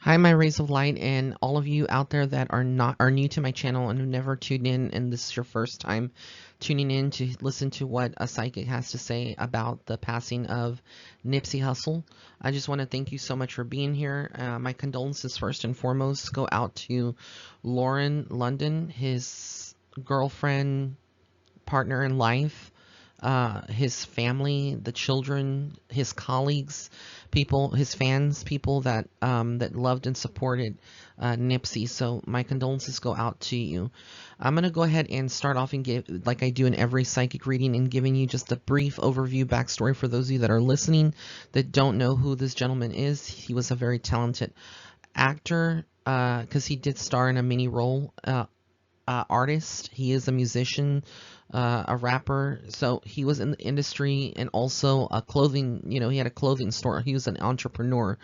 Hi, my rays of light, and all of you out there that are new to my channel and who never tuned in, and this is your first time tuning in to listen to what a psychic has to say about the passing of Nipsey Hussle. I just want to thank you so much for being here. My condolences first and foremost go out to Lauren London, his girlfriend, partner in life, his family, the children, his colleagues, people, his fans, people that that loved and supported Nipsey. So my condolences go out to you. I'm gonna go ahead and start off and give, like I do in every psychic reading, and giving you just a brief overview backstory for those of you that are listening that don't know who this gentleman is. He was a very talented actor because he did star in a mini role. Artist. He is a musician, a rapper. So he was in the industry and also a clothing, he had a clothing store. He was an entrepreneur.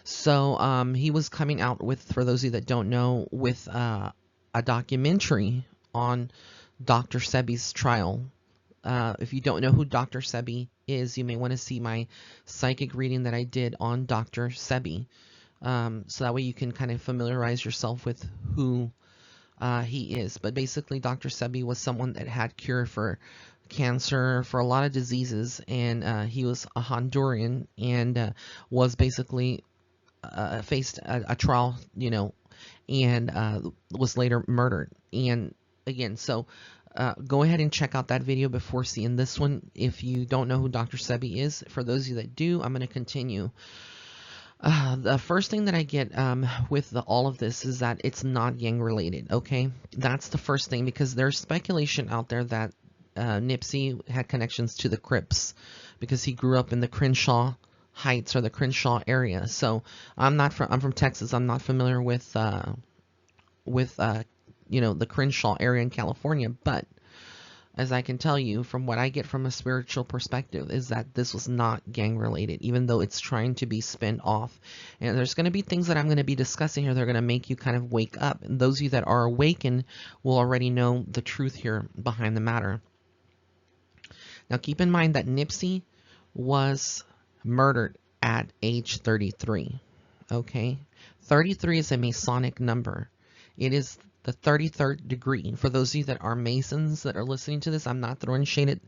So he was coming out with, for those of you that don't know, with a documentary on Dr. Sebi's trial. If you don't know who Dr. Sebi is, you may want to see my psychic reading that I did on Dr. Sebi. So that way you can kind of familiarize yourself with who he is. But basically, Dr. Sebi was someone that had cure for cancer, for a lot of diseases, and he was a Honduran and was basically faced a trial, and was later murdered. And again, so go ahead and check out that video before seeing this one. If you don't know who Dr. Sebi is, for those of you that do, I'm going to continue. The first thing that I get with all of this is that it's not gang related. Okay, that's the first thing, because there's speculation out there that Nipsey had connections to the Crips because he grew up in the Crenshaw Heights or the Crenshaw area. So I'm from Texas. I'm not familiar with the Crenshaw area in California, but as I can tell you from what I get from a spiritual perspective, is that this was not gang related, even though it's trying to be spun off. And there's going to be things that I'm going to be discussing here that are going to make you kind of wake up. And those of you that are awakened will already know the truth here behind the matter. Now keep in mind that Nipsey was murdered at age 33. Okay, 33 is a Masonic number. It is the 33rd degree. For those of you that are Masons that are listening to this, I'm not throwing shade at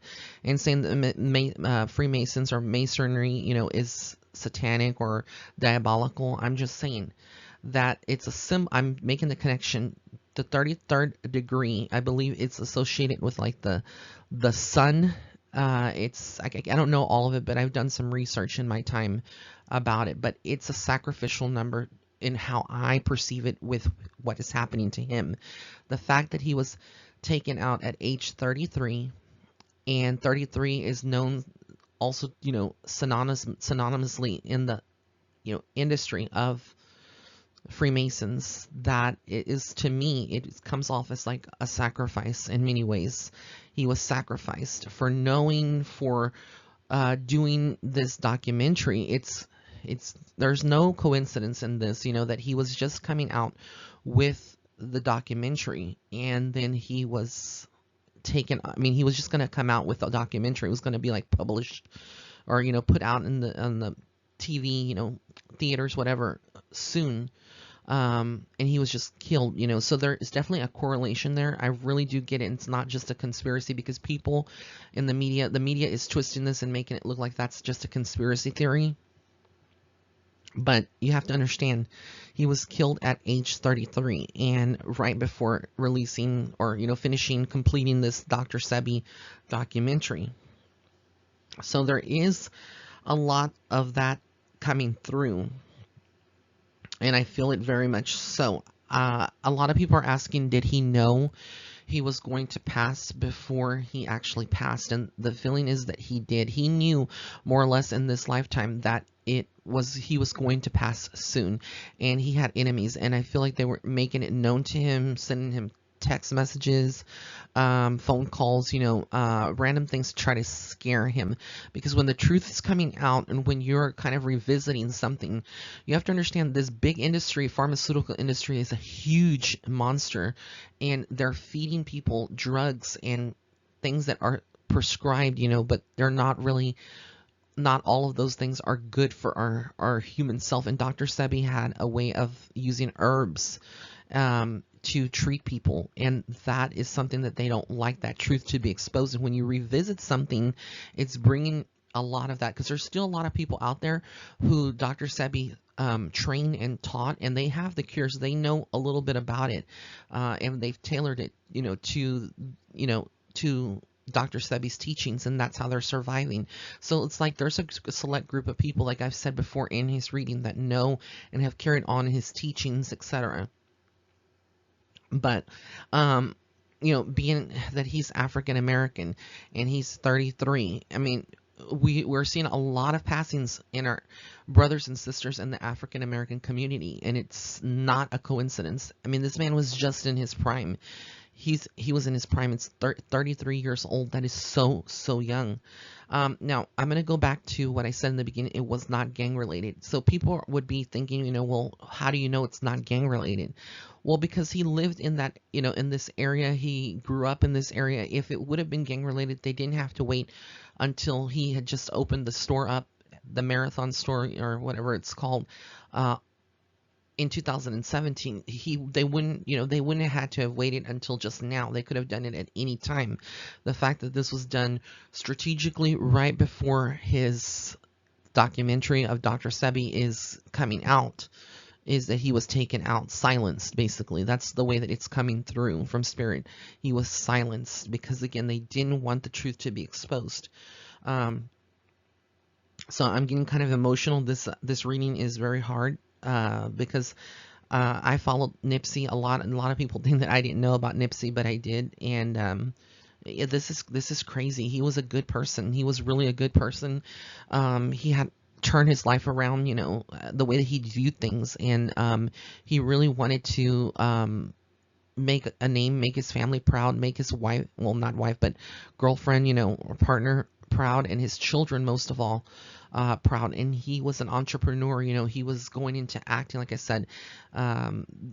and saying that Freemasons or Masonry, is satanic or diabolical. I'm just saying that it's a I'm making the connection. The 33rd degree, I believe it's associated with like the sun. I don't know all of it, but I've done some research in my time about it. But it's a sacrificial number in how I perceive it with what is happening to him. The fact that he was taken out at age 33, and 33 is known also, synonymously in the, industry of Freemasons, that it is, to me, it comes off as like a sacrifice in many ways. He was sacrificed for knowing, for doing this documentary. There's no coincidence in this, that he was just coming out with the documentary, and then he was taken. I mean, he was just going to come out with a documentary. It was going to be like published or, put out in on the TV, theaters, whatever, soon. And he was just killed, so there is definitely a correlation there. I really do get it. It's not just a conspiracy, because people in the media is twisting this and making it look like that's just a conspiracy theory. But you have to understand, he was killed at age 33, and right before releasing or, completing this Dr. Sebi documentary. So there is a lot of that coming through, and I feel it very much so. A lot of people are asking, did he know he was going to pass before he actually passed? And the feeling is that he did. He knew more or less in this lifetime that he was going to pass soon, and he had enemies, and I feel like they were making it known to him, sending him text messages, phone calls, random things to try to scare him. Because when the truth is coming out and when you're kind of revisiting something, you have to understand this big industry, pharmaceutical industry, is a huge monster, and they're feeding people drugs and things that are prescribed, but they're not really not all of those things are good for our human self. And Dr. Sebi had a way of using herbs to treat people, and that is something that they don't like that truth to be exposed. And when you revisit something, it's bringing a lot of that, because there's still a lot of people out there who Dr. Sebi trained and taught, and they have the cures. They know a little bit about it, and they've tailored it, to Dr. Sebi's teachings, and that's how they're surviving. So it's like there's a select group of people, like I've said before in his reading, that know and have carried on his teachings, etc. But being that he's African American and he's 33, I mean, we're seeing a lot of passings in our brothers and sisters in the African American community, and it's not a coincidence. I mean, this man was just in his prime. He was in his prime. It's 33 years old. That is so young. Now I'm gonna go back to what I said in the beginning. It was not gang related. So people would be thinking, well, how do you know it's not gang related? Well, because he lived in that, in this area. He grew up in this area. If it would have been gang related, they didn't have to wait until he had just opened the store up, the Marathon store or whatever it's called, in 2017. They wouldn't have had to have waited until just now. They could have done it at any time. The fact that this was done strategically right before his documentary of Dr. Sebi is coming out is that he was taken out, silenced, basically. That's the way that it's coming through from Spirit. He was silenced because, again, they didn't want the truth to be exposed. So I'm getting kind of emotional. This reading is very hard because I followed Nipsey a lot, and a lot of people think that I didn't know about Nipsey, but I did. And yeah, this is crazy. He was a good person. He was really a good person. He had turned his life around, the way that he viewed things, and he really wanted to make a name, make his family proud, make his wife, well, not wife, but girlfriend, or partner proud, and his children most of all proud. And he was an entrepreneur. He was going into acting, like I said.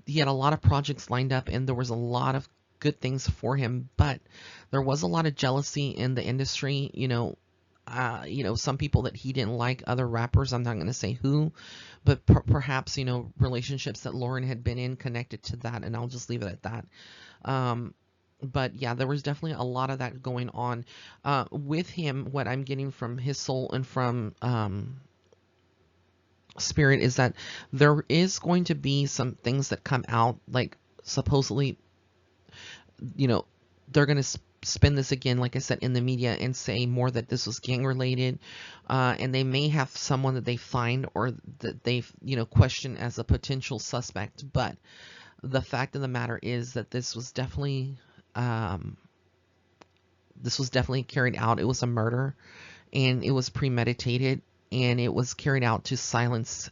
He had a lot of projects lined up, and there was a lot of good things for him, but there was a lot of jealousy in the industry. Some people that he didn't like, other rappers, I'm not going to say who, but perhaps, relationships that Lauren had been in connected to that, and I'll just leave it at that. But yeah, there was definitely a lot of that going on with him. What I'm getting from his soul and from Spirit is that there is going to be some things that come out, like supposedly, they're going to spin this again, like I said, in the media, and say more that this was gang related, and they may have someone that they find or that they question as a potential suspect. But the fact of the matter is that this was definitely carried out. It was a murder, and it was premeditated, and it was carried out to silence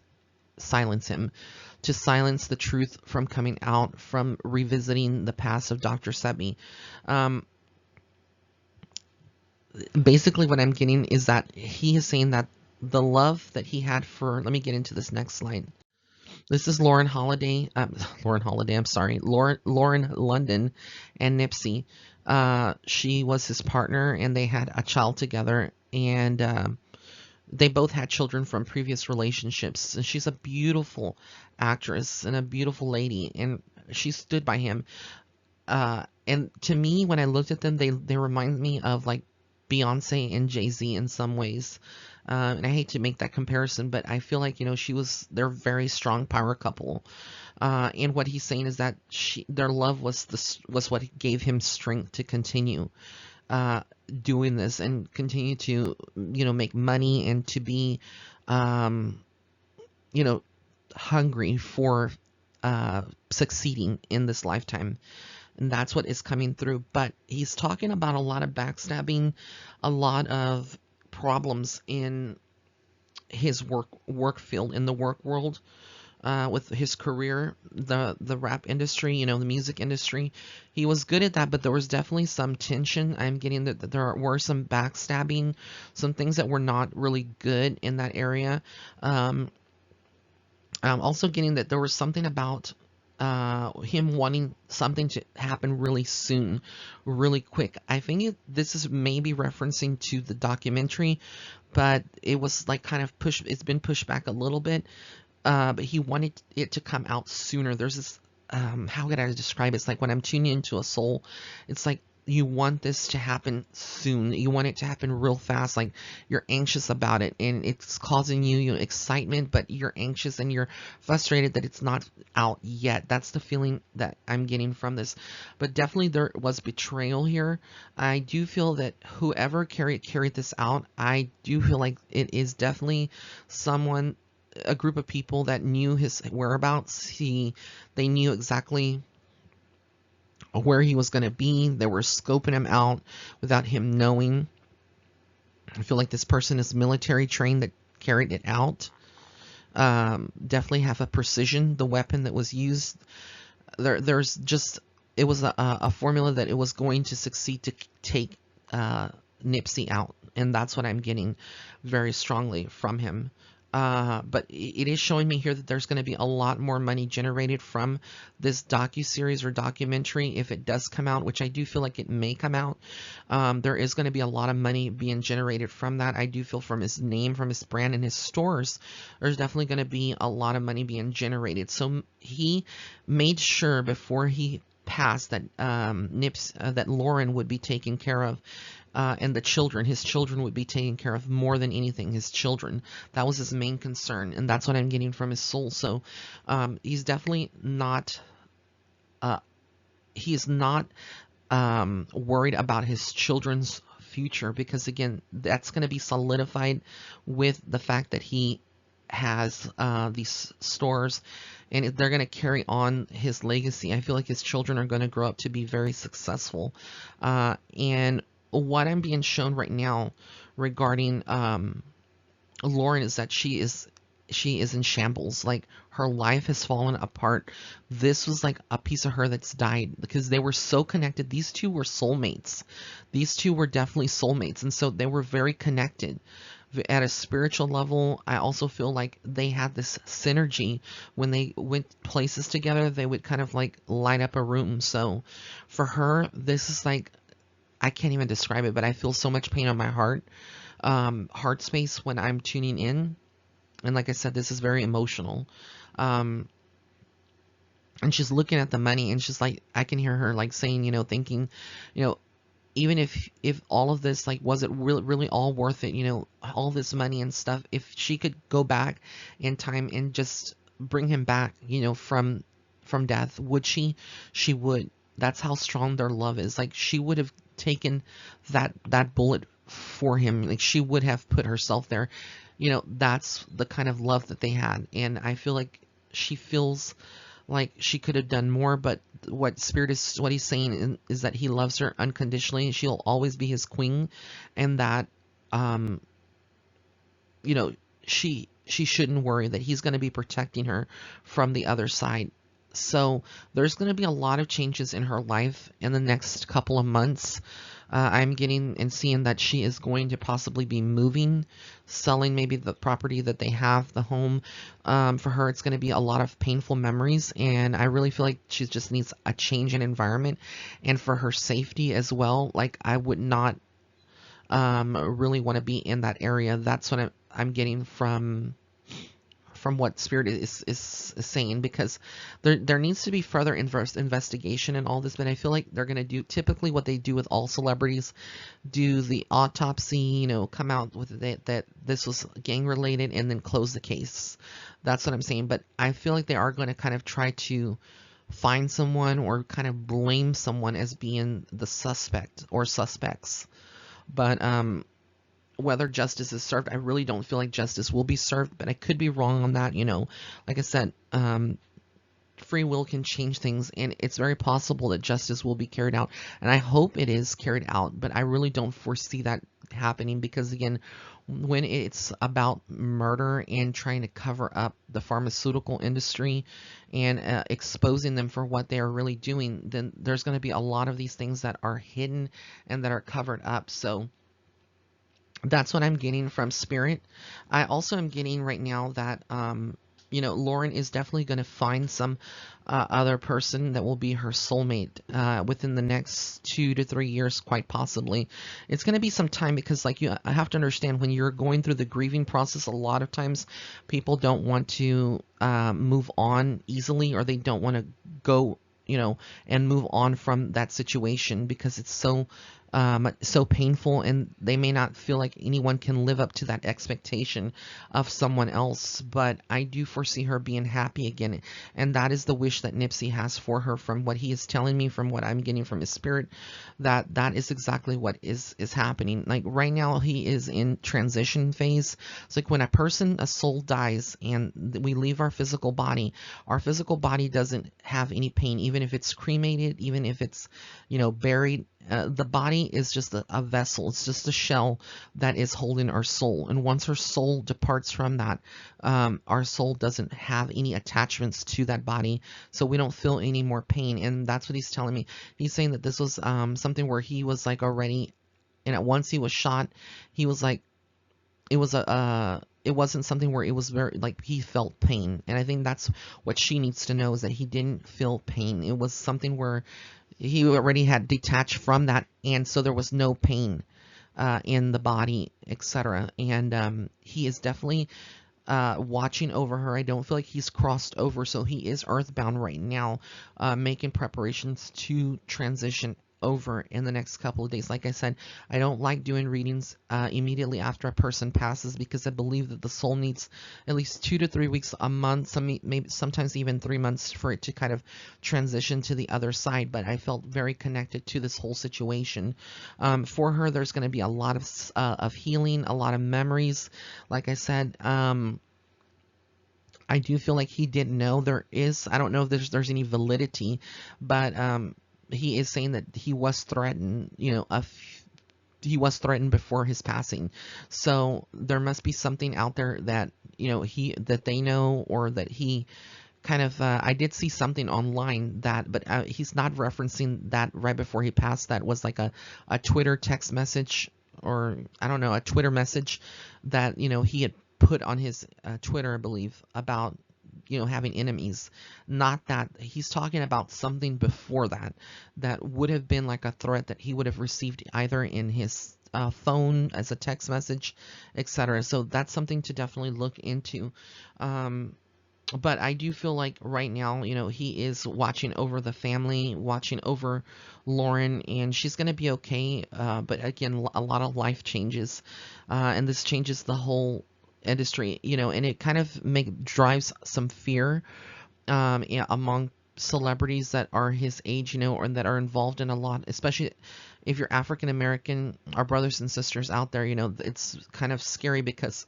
him, to silence the truth from coming out, from revisiting the past of Dr. Sebi. Basically what I'm getting is that he is saying that the love that he had for, let me get into this next slide. This is Lauren London and Nipsey. She was his partner, and they had a child together, and they both had children from previous relationships. And she's a beautiful actress and a beautiful lady, and she stood by him. And to me, when I looked at them, they remind me of like Beyonce and Jay-Z in some ways. And I hate to make that comparison, but I feel like, they're a very strong power couple. And what he's saying is that their love was what gave him strength to continue doing this and continue to, make money and to be, hungry for succeeding in this lifetime. And that's what is coming through. But he's talking about a lot of backstabbing, a lot of problems in his work field, in the work world, with his career, the rap industry, the music industry. He was good at that, but there was definitely some tension. I'm getting that there were some backstabbing, some things that were not really good in that area. I'm also getting that there was something about him wanting something to happen really soon, really quick. I think this is maybe referencing to the documentary, but it was like kind of pushed. It's been pushed back a little bit, but he wanted it to come out sooner. There's this, how could I describe it? It's like when I'm tuning into a soul, it's like you want this to happen soon. You want it to happen real fast. Like you're anxious about it, and it's causing you excitement, but you're anxious and you're frustrated that it's not out yet. That's the feeling that I'm getting from this. But definitely there was betrayal here. I do feel that whoever carried this out, I do feel like it is definitely someone, a group of people that knew his whereabouts. They knew exactly where he was going to be. They were scoping him out without him knowing. I feel like this person is military trained that carried it out. Definitely have a precision. The weapon that was used, there's just, it was a formula that it was going to succeed to take Nipsey out, and that's what I'm getting very strongly from him. But it is showing me here that there's going to be a lot more money generated from this docu-series or documentary if it does come out, which I do feel like it may come out. There is going to be a lot of money being generated from that. I do feel from his name, from his brand and his stores, there's definitely going to be a lot of money being generated. So he made sure before he passed that that Lauren would be taken care of, and the children, his children would be taken care of more than anything. His children, that was his main concern, and that's what I'm getting from his soul. So he's definitely not. He's not worried about his children's future, because again, that's going to be solidified with the fact that he has these stores, and they're going to carry on his legacy. I feel like his children are going to grow up to be very successful. And what I'm being shown right now regarding Lauren is that she is in shambles. Like her life has fallen apart. This was like a piece of her that's died, because they were so connected. These two were soulmates. These two were definitely soulmates, and so they were very connected at a spiritual level. I also feel like they had this synergy. When they went places together, they would kind of like light up a room. So for her, this is like, I can't even describe it, but I feel so much pain on my heart space when I'm tuning in. And like I said, this is very emotional. And she's looking at the money, and she's like, I can hear her like saying, thinking, even if all of this, like, was it really all worth it? All this money and stuff. If she could go back in time and just bring him back, from death, would she? She would. That's how strong their love is. Like, she would have taken that bullet for him. Like, she would have put herself there. That's the kind of love that they had. And I feel like she feels like she could have done more, but what he's saying is that he loves her unconditionally. She'll always be his queen, and that, she shouldn't worry, that he's going to be protecting her from the other side. So there's going to be a lot of changes in her life in the next couple of months. I'm getting and seeing that she is going to possibly be moving, selling maybe the property that they have, the home. For her, it's going to be a lot of painful memories, and I really feel like she just needs a change in environment, and for her safety as well. Like, I would not really want to be in that area. That's what I'm getting from what Spirit is saying, because there needs to be further investigation in all this. But I feel like they're going to do typically what they do with all celebrities, do the autopsy, come out with that this was gang related, and then close the case. That's what I'm saying. But I feel like they are going to kind of try to find someone or kind of blame someone as being the suspect or suspects. But whether justice is served, I really don't feel like justice will be served, but I could be wrong on that. Like I said, free will can change things, and it's very possible that justice will be carried out, and I hope it is carried out, but I really don't foresee that happening, because again, when it's about murder and trying to cover up the pharmaceutical industry and exposing them for what they are really doing, then there's going to be a lot of these things that are hidden and that are covered up. So that's what I'm getting from Spirit. I also am getting right now that you know, Lauren is definitely going to find some other person that will be her soulmate within the next 2 to 3 years, quite possibly. It's going to be some time because, like, I have to understand when you're going through the grieving process, a lot of times people don't want to move on easily, or they don't want to go, you know, and move on from that situation because it's so painful, and they may not feel like anyone can live up to that expectation of someone else. But I do foresee her being happy again, and that is the wish that Nipsey has for her, from what he is telling me, from what I'm getting from his spirit, that is exactly what is happening. Like right now, he is in transition phase. It's like when a soul dies and we leave our physical body doesn't have any pain, even if it's cremated, even if it's, you know, buried. The body is just a vessel. It's just a shell that is holding our soul. And once our soul departs from that, our soul doesn't have any attachments to that body, so we don't feel any more pain. And that's what he's telling me. He's saying that this was something where he was like already, and at once he was shot, he was like, it was it wasn't something where it was very like he felt pain. And I think that's what she needs to know, is that he didn't feel pain. It was something where he already had detached from that, and so there was no pain in the body, etc. And he is definitely watching over her. I don't feel like he's crossed over, so he is earthbound right now, making preparations to transition over in the next couple of days. Like I said, I don't like doing readings immediately after a person passes, because I believe that the soul needs at least 2 to 3 weeks, a month, maybe sometimes even 3 months for it to kind of transition to the other side. But I felt very connected to this whole situation. For her, there's going to be a lot of healing, a lot of memories. Like I said, I do feel like he didn't know. I don't know if there's any validity, but he is saying that he was threatened, you know, he was threatened before his passing. So there must be something out there that, you know, that they know, or that he kind of, I did see something online but he's not referencing that right before he passed. That was like a Twitter text message, or I don't know, a Twitter message that, you know, he had put on his Twitter, I believe, about, you know, having enemies. Not that he's talking about something before that would have been like a threat that he would have received either in his phone as a text message, etc. So that's something to definitely look into. But I do feel like right now, you know, he is watching over the family, watching over Lauren, and she's going to be okay. But again, a lot of life changes, and this changes the whole industry, you know, and it kind of drives some fear among celebrities that are his age, you know, or that are involved in a lot, especially if you're African American, our brothers and sisters out there. You know, it's kind of scary because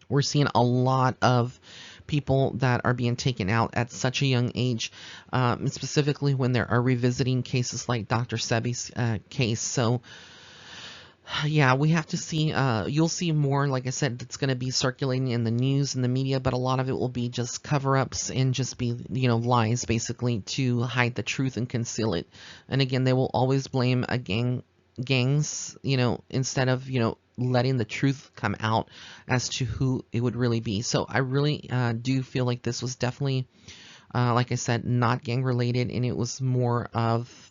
we're seeing a lot of people that are being taken out at such a young age, specifically when there are revisiting cases like Dr. Sebi's case. So yeah, we have to see, you'll see more, like I said, that's going to be circulating in the news and the media, but a lot of it will be just cover-ups and just be, you know, lies, basically, to hide the truth and conceal it. And again, they will always blame gangs, you know, instead of, you know, letting the truth come out as to who it would really be. So I really do feel like this was definitely, like I said, not gang related, and it was more of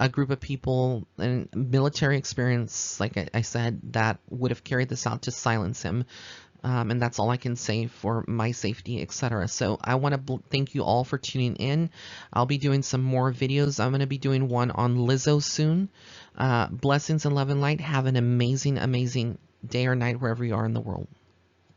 a group of people and military experience, like I said, that would have carried this out to silence him. And that's all I can say for my safety, etc. So I want to thank you all for tuning in. I'll be doing some more videos. I'm going to be doing one on Lizzo soon. Blessings and love and light. Have an amazing, amazing day or night wherever you are in the world.